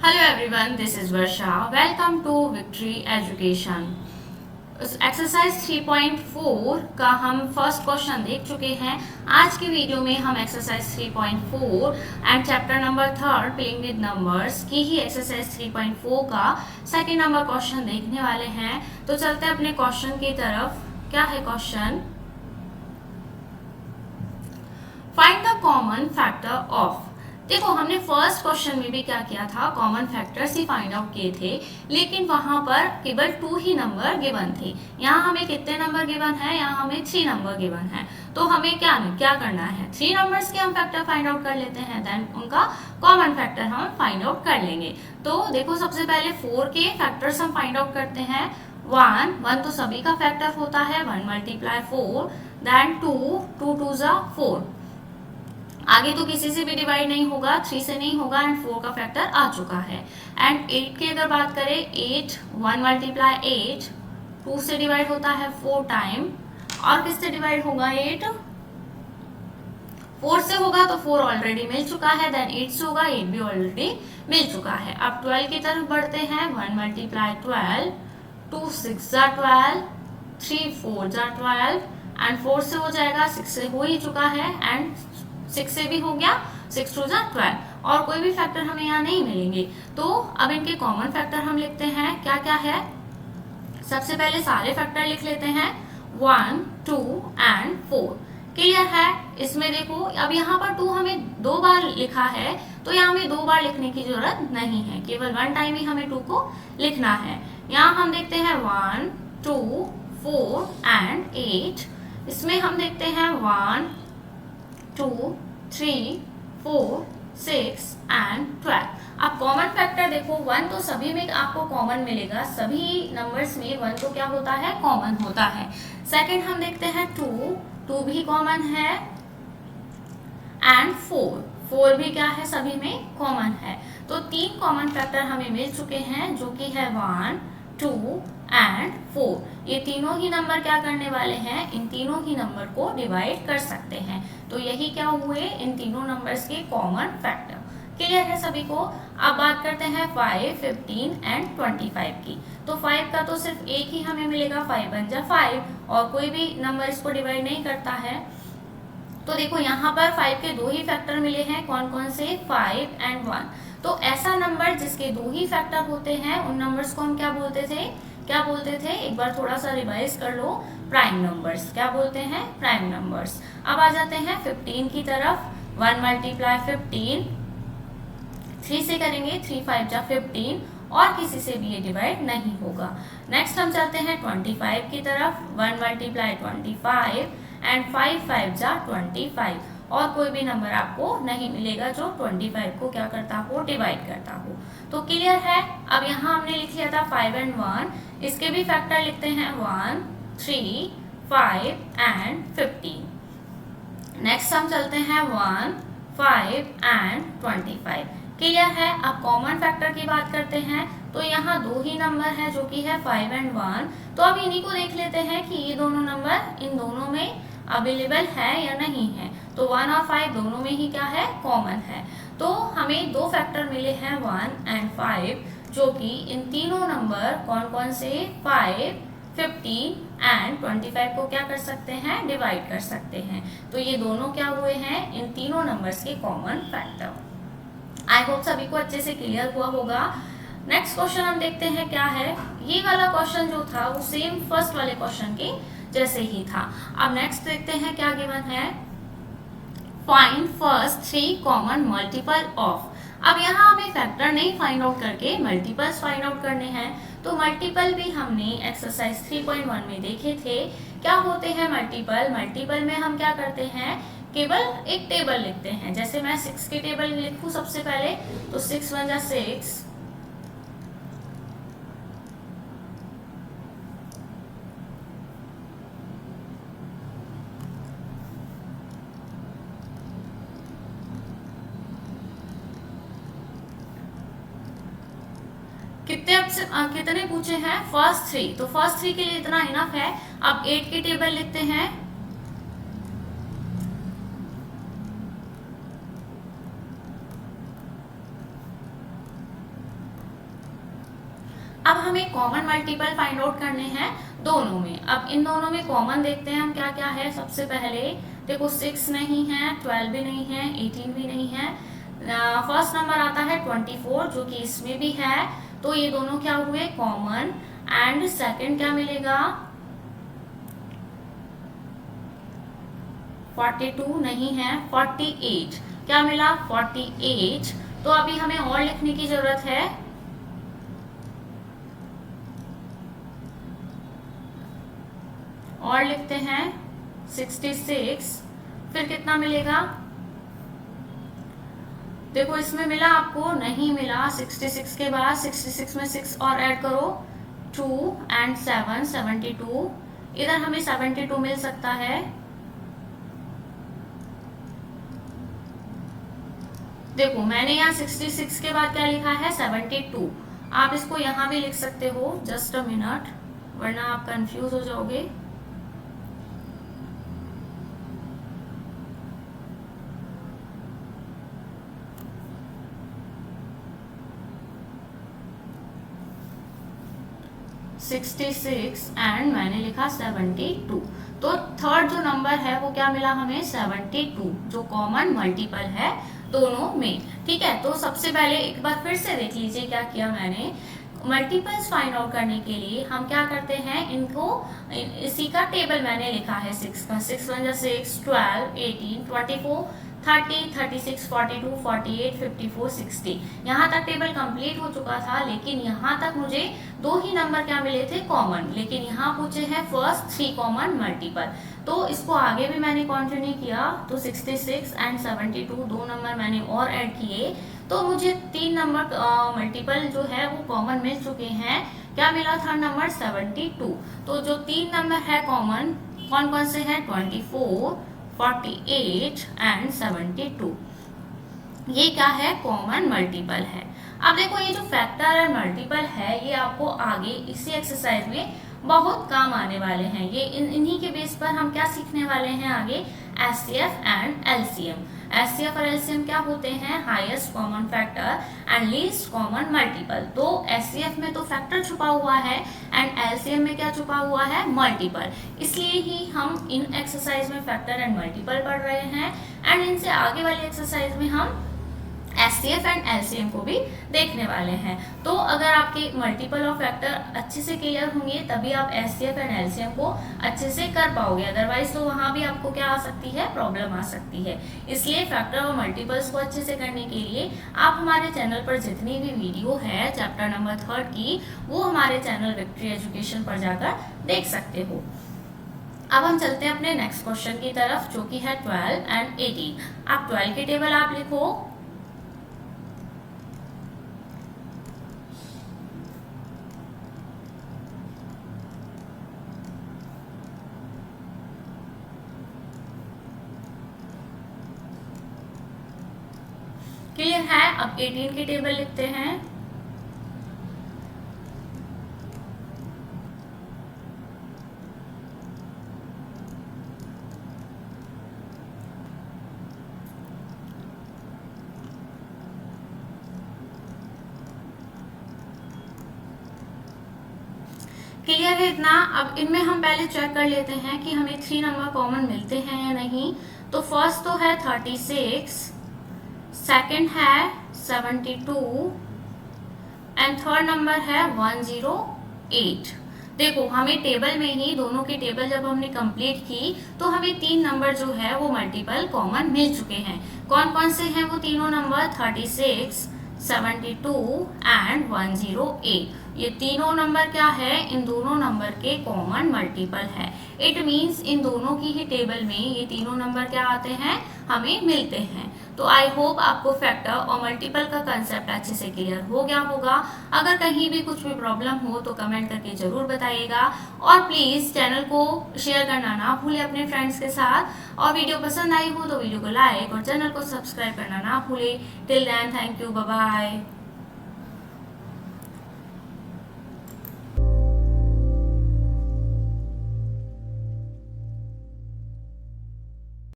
Hello everyone, this is Varsha. Welcome to Victory Education. Exercise 3.4 का हम first question देख चुके हैं. आज की वीडियो में हम exercise 3.4 and chapter number 3 playing with numbers की ही एक्सरसाइज 3.4 का सेकंड नंबर क्वेश्चन देखने वाले हैं. तो चलते हैं अपने क्वेश्चन की तरफ. क्या है question? Find the common factor of. देखो, हमने फर्स्ट क्वेश्चन में भी क्या किया था, कॉमन फैक्टर्स ही फाइंड आउट किए थे, लेकिन वहां पर केवल 2 ही नंबर गिवन थे. यहाँ हमें कितने नंबर गिवन है? यहाँ हमें 3 नंबर गिवन है. तो हमें क्या करना है? 3 नंबर्स के हम फैक्टर फाइंड आउट कर लेते हैं, देन उनका कॉमन फैक्टर हम फाइंड आउट कर लेंगे. तो देखो, सबसे पहले 4 के फैक्टर्स हम फाइंड आउट करते हैं. 1 तो सभी का फैक्टर होता है, 1 × 4, देन 2 2 4. आगे तो किसी से भी डिवाइड नहीं होगा, 3 से नहीं होगा, एंड 4 का फैक्टर आ चुका है. एंड 8 की अगर बात करें, 8 1 × 8 2 से डिवाइड होता है 4 टाइम. और किससे डिवाइड होगा? 8 4 से होगा, तो 4 ऑलरेडी मिल चुका है. देन 8 से होगा, 8 भी ऑलरेडी मिल चुका है. अब 12 की तरफ बढ़ते हैं. 1 × 12 2 6 12 3 4 12 एंड 4 से हो जाएगा, 6 से हो ही चुका है, एंड 6 से भी हो गया, 6 2 12. और कोई भी फैक्टर हमें यहाँ नहीं मिलेंगे. तो अब इनके कॉमन फैक्टर हम लिखते हैं. क्या क्या है? सबसे पहले सारे फैक्टर लिख लेते हैं. 1 2 एंड 4. क्लियर है? इसमें देखो, अब यहाँ पर 2 हमें 2 बार लिखा है, तो यहाँ हमें 2 बार लिखने की जरूरत नहीं है, केवल 1 टाइम ही हमें 2 को लिखना है. यहाँ हम देखते हैं 1 2 4 एंड 8. इसमें हम देखते हैं 1 2 3 4 6 एंड 12. अब कॉमन फैक्टर देखो, 1 तो सभी में आपको कॉमन मिलेगा, सभी नंबर्स में 1 तो क्या होता है? कॉमन होता है. सेकंड हम देखते हैं 2 भी कॉमन है, एंड 4 भी क्या है? सभी में कॉमन है. तो 3 कॉमन फैक्टर हमें मिल चुके हैं, जो कि है 1 2 एंड 4. ये तीनों ही नंबर क्या करने वाले हैं? इन तीनों ही नंबर को डिवाइड कर सकते हैं. तो यही क्या हुए? इन तीनों नंबर्स के कॉमन फैक्टर. क्लियर है सभी को? अब बात करते हैं 5 15 एंड 25 की. तो 5 का तो सिर्फ एक ही हमें मिलेगा, 5 × 5, और कोई भी नंबर इसको डिवाइड नहीं करता है. तो देखो, यहाँ पर 5 के 2 ही फैक्टर मिले हैं. कौन कौन से? 5 एंड 1. तो ऐसा नंबर जिसके 2 ही फैक्टर होते हैं, उन नंबर्स को हम क्या बोलते थे? एक बार थोड़ा सा रिवाइज कर लो. Prime numbers. क्या बोलते हैं? Prime numbers. अब आ जाते हैं 15 की तरफ. 1 × 15 3 से करेंगे, 3 5 15, और किसी से भी ये डिवाइड नहीं होगा. नेक्स्ट हम चलते हैं 25 की तरफ. 1 × 25 एंड 5 5 25, और कोई भी नंबर आपको नहीं मिलेगा जो 25 को क्या करता हो? डिवाइड करता हो. तो क्लियर है? अब यहाँ हमने लिख लिया था 5 एंड 1. इसके भी फैक्टर लिखते हैं 1 3 5 एंड 15. नेक्स्ट हम चलते हैं 1 5 एंड 25. क्लियर है? अब कॉमन फैक्टर की बात करते हैं. तो यहाँ 2 ही नंबर है, जो कि है 5 एंड 1. तो अब इन्हीं को देख लेते हैं कि ये दोनों नंबर इन दोनों में अवेलेबल है या नहीं है. तो 1 और 5 दोनों में ही क्या है? कॉमन है. तो हमें 2 फैक्टर मिले हैं 1 एंड 5, जो कि इन तीनों नंबर कौन कौन से? 5 15 एंड 25 को क्या कर सकते हैं? डिवाइड कर सकते हैं. तो ये दोनों क्या हुए हैं? इन तीनों नंबर्स के कॉमन फैक्टर. आई होप सभी को अच्छे से क्लियर हुआ होगा. नेक्स्ट क्वेश्चन हम देखते हैं क्या है. ये वाला क्वेश्चन जो था वो सेम फर्स्ट वाले क्वेश्चन के जैसे ही था. अब नेक्स्ट देखते हैं क्या गिवन है. Find first 3 common multiple of. अब यहाँ हमें फैक्टर नहीं फाइंड आउट करके मल्टीपल्स फाइंड आउट करने हैं. तो मल्टीपल भी हमने एक्सरसाइज 3.1 में देखे थे. क्या होते हैं मल्टीपल? मल्टीपल में हम क्या करते हैं? केवल एक टेबल लिखते हैं. जैसे मैं 6 की टेबल लिखूं सबसे पहले, तो 6 1 6. कितने पूछे हैं? फर्स्ट 3. तो फर्स्ट 3 के लिए इतना इनफ है. अब 8 की टेबल लिखते हैं. अब हमें कॉमन मल्टीपल फाइंड आउट करने हैं दोनों में। अब इन दोनों में कॉमन देखते हैं हम क्या क्या है। सबसे पहले देखो 6 नहीं है, 12 भी नहीं है, 18 भी नहीं है। फर्स्ट नंबर आता है 24 जो कि इसमें भी है, तो ये दोनों क्या हुए कॉमन। एंड सेकंड क्या मिलेगा 42 नहीं है, 48 क्या मिला 48। तो अभी हमें और लिखने की जरूरत है। और लिखते हैं 66, फिर कितना मिलेगा देखो इसमें मिला आपको नहीं मिला। 66 के बाद 66 में 6 और ऐड करो 2 एंड 7 72, इधर हमें 72 मिल सकता है। देखो मैंने यहाँ 66 के बाद क्या लिखा है 72, आप इसको यहाँ भी लिख सकते हो। जस्ट अ मिनट, वरना आप कंफ्यूज हो जाओगे। एंड मैंने लिखा 72, तो थर्ड जो नंबर है वो क्या मिला हमें 72, जो कॉमन मल्टीपल है दोनों में। ठीक है, तो सबसे पहले एक बार फिर से देख लीजिए क्या किया मैंने। मल्टीपल्स फाइंड आउट करने के लिए हम क्या करते हैं, इनको इसी का टेबल मैंने लिखा है 6 का। 6 1 6, 12 18 24 30 36 42 48 54 60, यहाँ तक टेबल कंप्लीट हो चुका था। लेकिन यहाँ तक मुझे दो ही नंबर क्या मिले थे कॉमन, लेकिन यहाँ पूछे हैं फर्स्ट 3 कॉमन मल्टीपल, तो इसको आगे भी मैंने कंटिन्यू किया। तो 66 एंड 72 दो नंबर मैंने और ऐड किए, तो मुझे 3 नंबर मल्टीपल जो है वो कॉमन मिल चुके हैं। क्या मिला था नंबर 72। तो जो 3 नंबर है कॉमन कौन कौन से हैं 24 48 एंड 72, ये क्या है कॉमन मल्टीपल है। अब देखो ये जो फैक्टर एंड मल्टीपल है ये आपको आगे इसी एक्सरसाइज में बहुत काम आने वाले हैं। ये इन्हीं के बेस पर हम क्या सीखने वाले हैं आगे, एचसीएफ एंड एलसीएम। एचसीएफ और एलसीएम क्या होते हैं, highest common factor and least common multiple. तो एचसीएफ में तो फैक्टर छुपा हुआ है एंड एलसीएम में क्या छुपा हुआ है मल्टीपल, इसलिए ही हम इन एक्सरसाइज में फैक्टर एंड मल्टीपल पढ़ रहे हैं। एंड इनसे आगे वाली एक्सरसाइज में हम एचसीएफ एंड एलसीएम को भी देखने वाले हैं। तो अगर आपके मल्टीपल और फैक्टर अच्छे से क्लियर होंगे तभी आप एचसीएफ एंड एलसीएम को अच्छे से कर पाओगे, अदरवाइज तो वहां भी आपको क्या आ सकती है, प्रॉब्लम आ सकती है। इसलिए फैक्टर और मल्टीपल्स को अच्छे से करने के लिए आप हमारे चैनल पर जितनी भी वीडियो है चैप्टर नंबर 3 की, वो हमारे चैनल विक्ट्री एजुकेशन पर जाकर देख सकते हो। अब हम चलते हैं अपने नेक्स्ट क्वेश्चन की तरफ, जो कि है 12 एंड 18। आप 12 की टेबल आप लिखो। क्लियर है, अब 18 की टेबल लिखते हैं। क्लियर है इतना। अब इनमें हम पहले चेक कर लेते हैं कि हमें 3 नंबर कॉमन मिलते हैं या नहीं। तो फर्स्ट तो है 36, सेकंड है 72 एंड थर्ड नंबर है 108। देखो हमें टेबल में ही दोनों की टेबल जब हमने कंप्लीट की तो हमें 3 नंबर जो है वो मल्टीपल कॉमन मिल चुके हैं। कौन कौन से हैं वो तीनों नंबर, 36 72 एंड 108। ये तीनों नंबर क्या है, इन दोनों नंबर के कॉमन मल्टीपल है। इट मींस इन दोनों की ही टेबल में ये तीनों नंबर क्या आते हैं, हमें मिलते हैं। तो आई होप आपको फैक्टर और मल्टीपल का कंसेप्ट अच्छे से क्लियर हो गया होगा। अगर कहीं भी कुछ भी प्रॉब्लम हो तो कमेंट करके जरूर बताइएगा, और प्लीज चैनल को शेयर करना ना भूलें अपने फ्रेंड्स के साथ। और वीडियो पसंद आई हो तो वीडियो को लाइक और चैनल को सब्सक्राइब करना ना भूलें। Till then thank you, bye bye.